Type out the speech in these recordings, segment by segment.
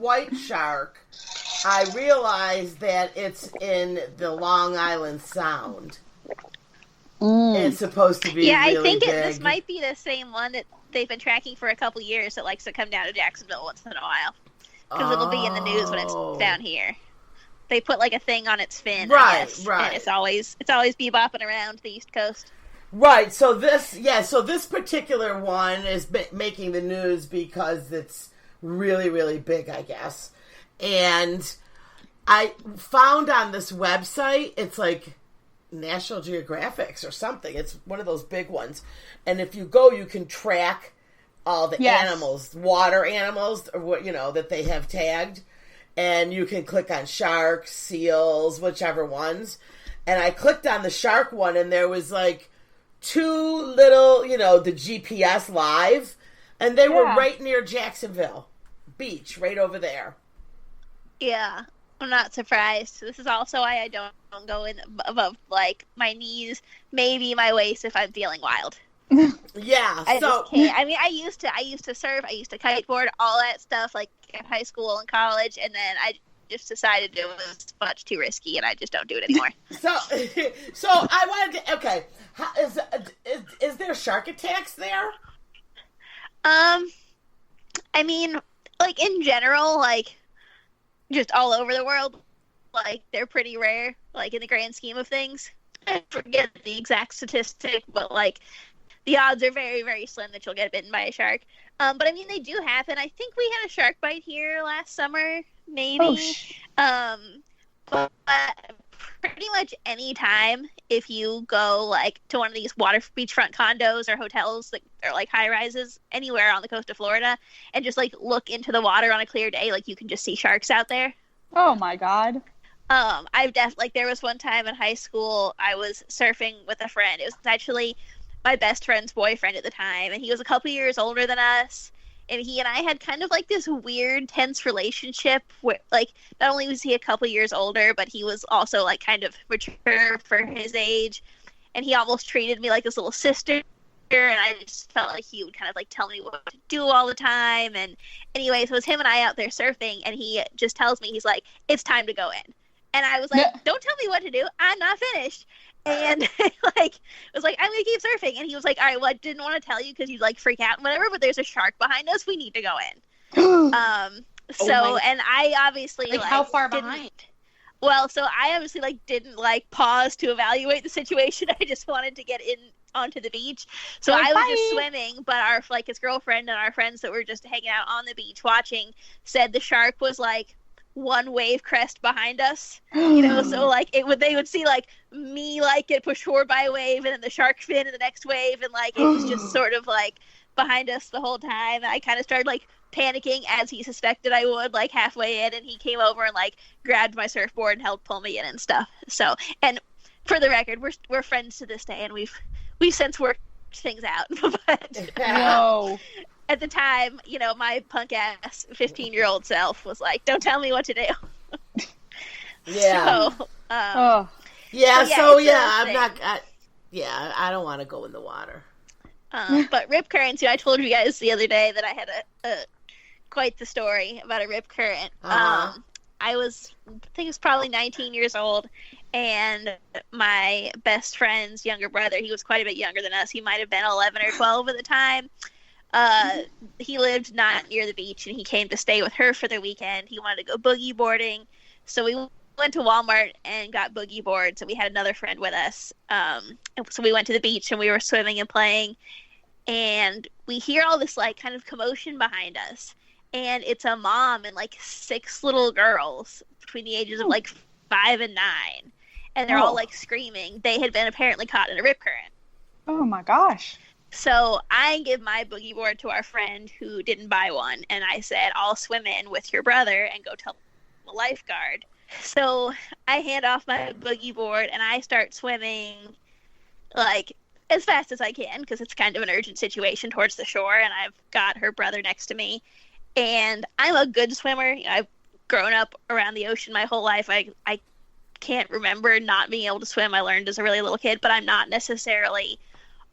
white shark, I realized that it's in the Long Island Sound. It's supposed to be really I think big. this might be the same one that they've been tracking for a couple years that likes to come down to Jacksonville once in a while. Because it'll be in the news when it's down here. They put like a thing on its fin, I guess, right. And it's always bebopping around the East Coast. Right. So this particular one is making the news because it's really, really big, I guess. And I found on this website, it's like National Geographic's or something. It's one of those big ones. And if you go, you can track all the animals, water animals, or what, that they have tagged. And you can click on sharks, seals, whichever ones. And I clicked on the shark one, and there was like two little, the GPS live, and they were right near Jacksonville Beach, right over there. Yeah. I'm not surprised. This is also why I don't go in above, like, my knees, maybe my waist if I'm feeling wild. Yeah. I just can't. I mean, I used to surf, I used to kiteboard, all that stuff, like, in high school and college, and then I just decided it was much too risky, and I just don't do it anymore. So I wanted to, okay, is there shark attacks there? I mean, like, in general, like, just all over the world, like, they're pretty rare, like, in the grand scheme of things. I forget the exact statistic, but, like, the odds are very, very slim that you'll get bitten by a shark. But, I mean, they do happen. I think we had a shark bite here last summer, maybe. But pretty much any time, if you go, like, to one of these beachfront condos or hotels that are, like, high-rises anywhere on the coast of Florida, and just, like, look into the water on a clear day, like, you can just see sharks out there. Oh, my God. There was one time in high school, I was surfing with a friend. It was actually my best friend's boyfriend at the time, and he was a couple years older than us. And he and I had kind of, like, this weird, tense relationship where, like, not only was he a couple years older, but he was also, like, kind of mature for his age. And he almost treated me like his little sister. And I just felt like he would kind of, like, tell me what to do all the time. And anyway, so it was him and I out there surfing. And he just tells me, he's like, it's time to go in. And I was like, don't tell me what to do. I'm not finished. And like, it was like, I'm going to keep surfing. And he was like, all right, well, I didn't want to tell you because you'd, like, freak out and whatever, but there's a shark behind us. We need to go in. And I obviously, like, how far behind? Well, so I obviously, like, didn't, like, pause to evaluate the situation. I just wanted to get in onto the beach. So I was just swimming, but our, like, his girlfriend and our friends that were just hanging out on the beach watching said the shark was, like, one wave crest behind us, so, like, they would see, like, me, like, get pushed forward by a wave, and then the shark fin in the next wave, and, like, it was just sort of, like, behind us the whole time. And I kind of started, like, panicking as he suspected I would, like, halfway in, and he came over and, like, grabbed my surfboard and helped pull me in and stuff. So, and for the record, we're friends to this day, and we've since worked things out. But whoa. At the time, my punk-ass 15-year-old self was like, don't tell me what to do. Yeah. So, I'm not, I don't want to go in the water. But rip currents, I told you guys the other day that I had a quite the story about a rip current. I think it was probably 19 years old, and my best friend's younger brother, he was quite a bit younger than us. He might have been 11 or 12 at the time. He lived not near the beach, and he came to stay with her for the weekend. He wanted to go boogie boarding, so we went to Walmart and got boogie boards, and we had another friend with us. So we went to the beach, and we were swimming and playing, and we hear all this, like, kind of commotion behind us, and it's a mom and, like, 6 little girls between the ages of, like, 5 and 9, and they're all, like, screaming. They had been apparently caught in a rip current. Oh my gosh. So I give my boogie board to our friend who didn't buy one, and I said, I'll swim in with your brother and go tell the lifeguard. So I hand off my boogie board, and I start swimming, like, as fast as I can, because it's kind of an urgent situation towards the shore, and I've got her brother next to me. And I'm a good swimmer. I've grown up around the ocean my whole life. I can't remember not being able to swim. I learned as a really little kid, but I'm not necessarily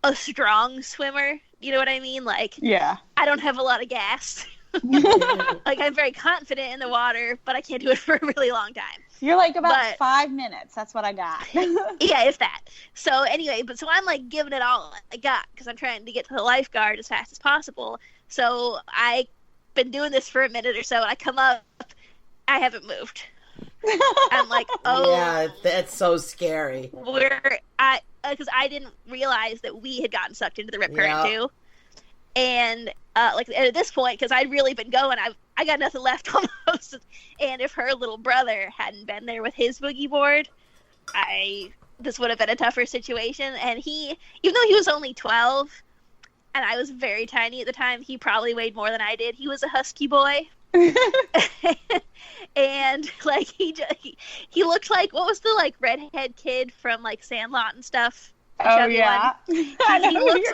a strong swimmer. You know what I mean? Like, yeah, I don't have a lot of gas. Like, I'm very confident in the water, but I can't do it for a really long time. You're like about 5 minutes. That's what I got. Yeah, if that. So anyway, so I'm like giving it all I got because I'm trying to get to the lifeguard as fast as possible. So I've been doing this for a minute or so, and I come up, I haven't moved. I'm like, oh. Yeah, that's so scary. Because I didn't realize that we had gotten sucked into the rip current too. And like at this point, because I'd really been going, I got nothing left almost. And if her little brother hadn't been there with his boogie board, this would have been a tougher situation. And he, even though he was only 12, and I was very tiny at the time, he probably weighed more than I did. He was a husky boy. And like he looked like, what was the like redhead kid from like Sandlot and stuff? Oh yeah, he looks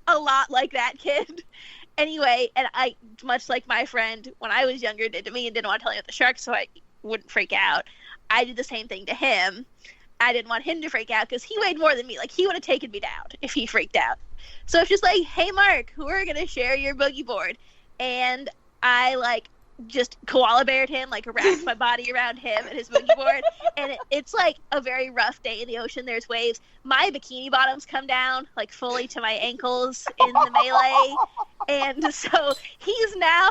a lot like that kid. Anyway, and I, much like my friend when I was younger did to me and didn't want to tell me about the shark so I wouldn't freak out, I did the same thing to him. I didn't want him to freak out because he weighed more than me. Like, he would have taken me down if he freaked out. So it's just like, hey Mark, we're gonna share your boogie board. And I like just koala beared him, like wrapped my body around him and his boogie board. And it's like a very rough day in the ocean. There's waves. My bikini bottoms come down like fully to my ankles in the melee. And so he's now,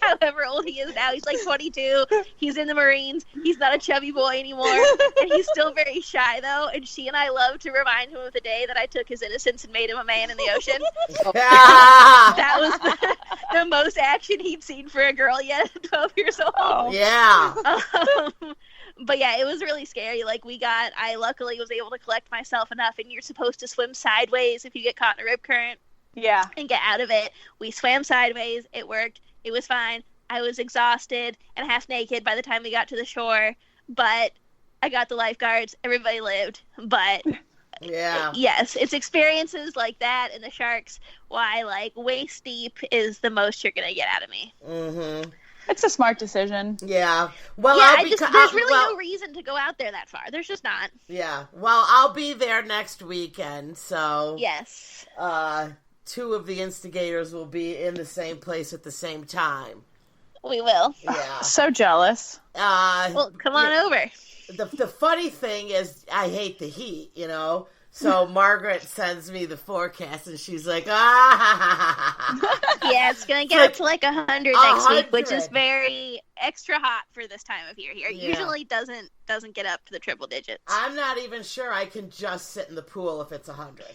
however old he is now, he's like 22. He's in the Marines. He's not a chubby boy anymore. And he's still very shy though. And she and I love to remind him of the day that I took his innocence and made him a man in the ocean. That was the most action he'd seen for a girl yet at 12 years old. Yeah. But yeah, it was really scary. Like, I luckily was able to collect myself enough, and you're supposed to swim sideways if you get caught in a rip current. Yeah. And get out of it. We swam sideways. It worked. It was fine. I was exhausted and half naked by the time we got to the shore, but I got the lifeguards. Everybody lived. But yeah, yes, it's experiences like that and the sharks why like waist deep is the most you're gonna get out of me. Mm-hmm. It's a smart decision. Yeah. Well, yeah, there's really no reason to go out there that far. There's just not. Yeah. Well, I'll be there next weekend, so yes. Two of the instigators will be in the same place at the same time. We will. Yeah. So jealous. Well, come on over. The funny thing is, I hate the heat, you know. So Margaret sends me the forecast, and she's like, Yeah, it's going to get up to like 100 next week, which is very extra hot for this time of year here. It usually doesn't get up to the triple digits. I'm not even sure I can just sit in the pool if it's 100.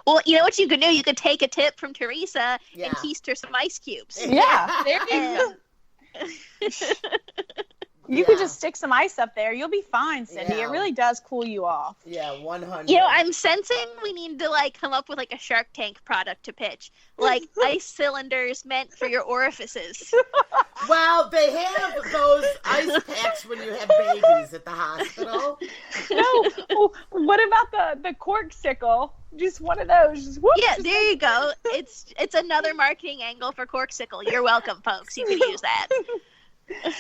Well, you know what you could do? You could take a tip from Teresa and feast her some ice cubes. Yeah, there you go. You could just stick some ice up there. You'll be fine, Cindy. Yeah. It really does cool you off. Yeah, 100. You know, I'm sensing we need to, like, come up with, like, a Shark Tank product to pitch. Like, ice cylinders meant for your orifices. Well, they have those ice packs when you have babies at the hospital. No, what about the corksicle? Just one of those. Just whoop, yeah, there you go. It's another marketing angle for Corksicle. You're welcome, folks. You can use that.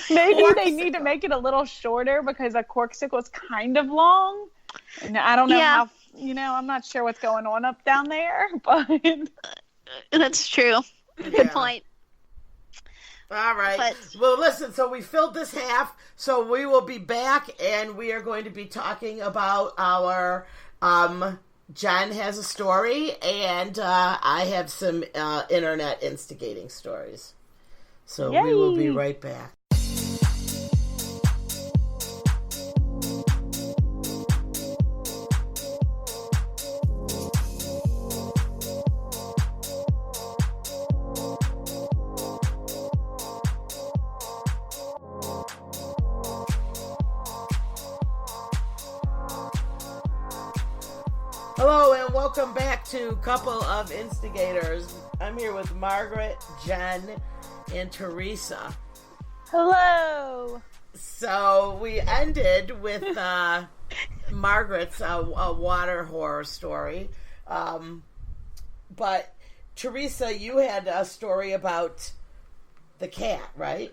Maybe they need to make it a little shorter because a corksicle is kind of long. And I don't know how, I'm not sure what's going on up down there, but that's true. Good point. All right. Well, listen, so we filled this half, so we will be back, and we are going to be talking about our, Jen has a story, and I have some internet instigating stories. So we will be right back. Hello and welcome back to Couple of Instigators. I'm here with Margaret, Jen, and Teresa. Hello. So we ended with Margaret's water horror story. But Teresa, you had a story about the cat, right?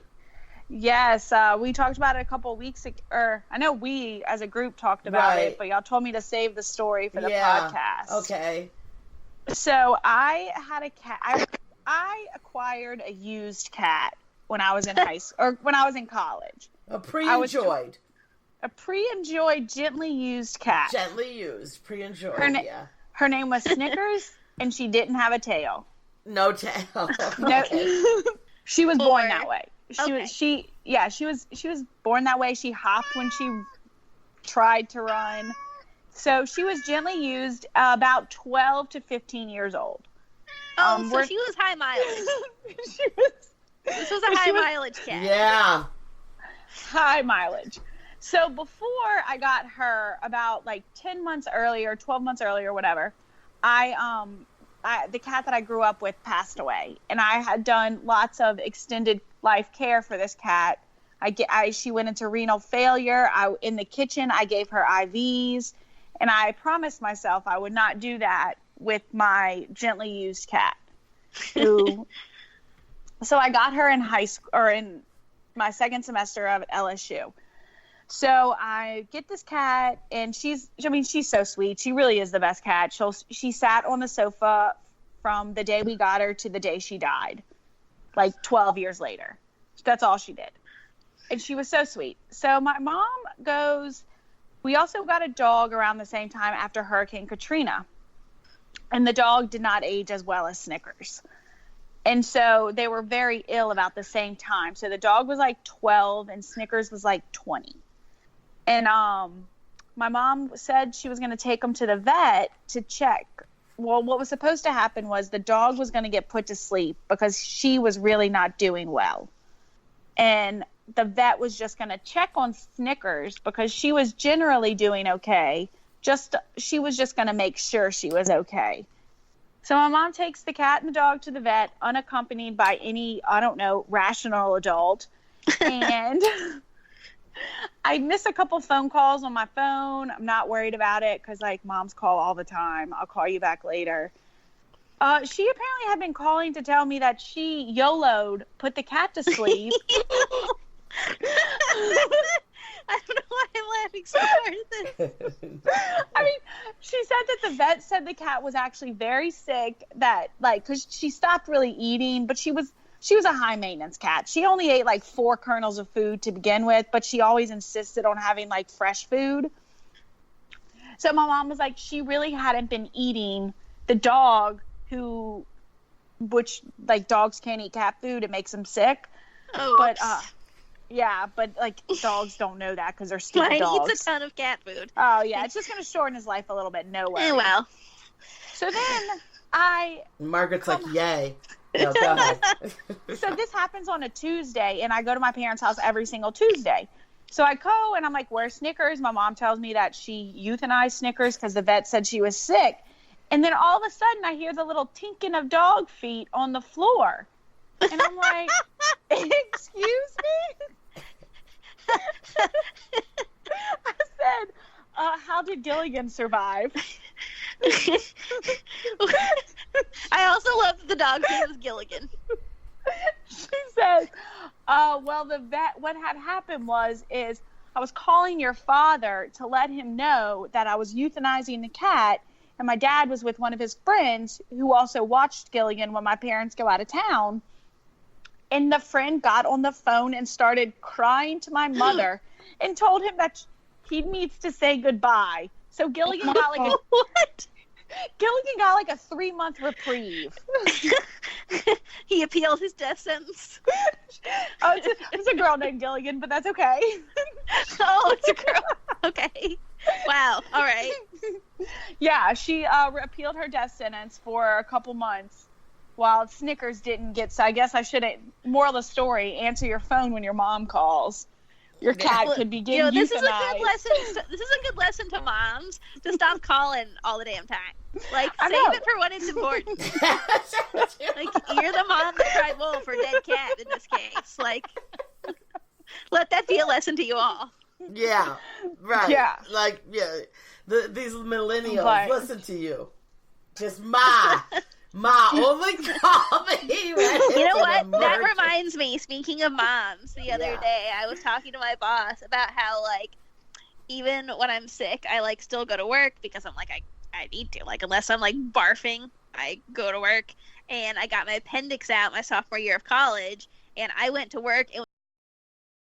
Yes, we talked about it a couple of weeks ago, or I know we as a group talked about it, but y'all told me to save the story for the podcast. Okay. So I had a cat. I acquired a used cat when I was in high school, or when I was in college. A pre-enjoyed. A pre-enjoyed, gently used cat. Gently used, pre-enjoyed, yeah. Her name was Snickers, and she didn't have a tail. No tail. No, she was born that way. She was born that way. She hopped when she tried to run. So she was gently used, about 12 to 15 years old. Oh, so she was high mileage. This was a high mileage cat. Yeah. High mileage. So before I got her, about like 10 months earlier, 12 months earlier, whatever, the cat that I grew up with passed away. And I had done lots of extended life care for this cat. She went into renal failure. In the kitchen, I gave her IVs. And I promised myself I would not do that with my gently used cat. So I got her in high school, or in my second semester of LSU. So I get this cat, and she's so sweet. She really is the best cat. She sat on the sofa from the day we got her to the day she died, like 12 years later. That's all she did. And she was so sweet. So my mom goes, we also got a dog around the same time after Hurricane Katrina. And the dog did not age as well as Snickers. And so they were very ill about the same time. So the dog was like 12 and Snickers was like 20. And my mom said she was going to take them to the vet to check. Well, what was supposed to happen was the dog was going to get put to sleep because she was really not doing well. And the vet was just going to check on Snickers because she was generally doing okay. She was just going to make sure she was okay. So my mom takes the cat and the dog to the vet unaccompanied by any, rational adult. And I miss a couple phone calls on my phone. I'm not worried about it because, moms call all the time. I'll call you back later. She apparently had been calling to tell me that she YOLO'd, put the cat to sleep. I don't know why I'm laughing so hard at this. She said that the vet said the cat was actually very sick, that, because she stopped really eating, but she was a high-maintenance cat. She only ate, 4 kernels of food to begin with, but she always insisted on having, fresh food. So my mom was like, she really hadn't been eating the dog which dogs can't eat cat food. It makes them sick. Oh, but, dogs don't know that because they're stupid Mine dogs. eats a ton of cat food. Oh, yeah. It's just going to shorten his life a little bit. No way. Well. So then Margaret's like, yay. No, go ahead. So this happens on a Tuesday, and I go to my parents' house every single Tuesday. So I go, and I'm like, where's Snickers? My mom tells me that she euthanized Snickers because the vet said she was sick. And then all of a sudden, I hear the little tinking of dog feet on the floor. And I'm like, excuse me? I said, how did Gilligan survive? I also love that the dog's name was Gilligan. She says, well, the vet, what had happened is I was calling your father to let him know that I was euthanizing the cat, and my dad was with one of his friends who also watched Gilligan when my parents go out of town. And the friend got on the phone and started crying to my mother and told him that he needs to say goodbye. So Gilligan got what? Gilligan got a 3-month reprieve. He appealed his death sentence. Oh, it's a girl named Gilligan, but that's okay. Oh, it's a girl. Okay. Wow. All right. Yeah, she appealed her death sentence for a couple months while Snickers didn't get. So I guess I shouldn't. Moral of the story: answer your phone when your mom calls. Your cat could be getting euthanized. This is a good lesson. This is a good lesson to moms to stop calling all the damn time. Save it for when it's important. You're the mom that cried wolf or dead cat in this case. Let that be a lesson to you all. Yeah, right. Yeah. These millennials, listen to you. Just only call me. You know what? That reminds me, speaking of moms, the other day I was talking to my boss about how, even when I'm sick, I, still go to work because I'm I need to. Unless I'm, barfing, I go to work. and I got my appendix out my sophomore year of college, and I went to work and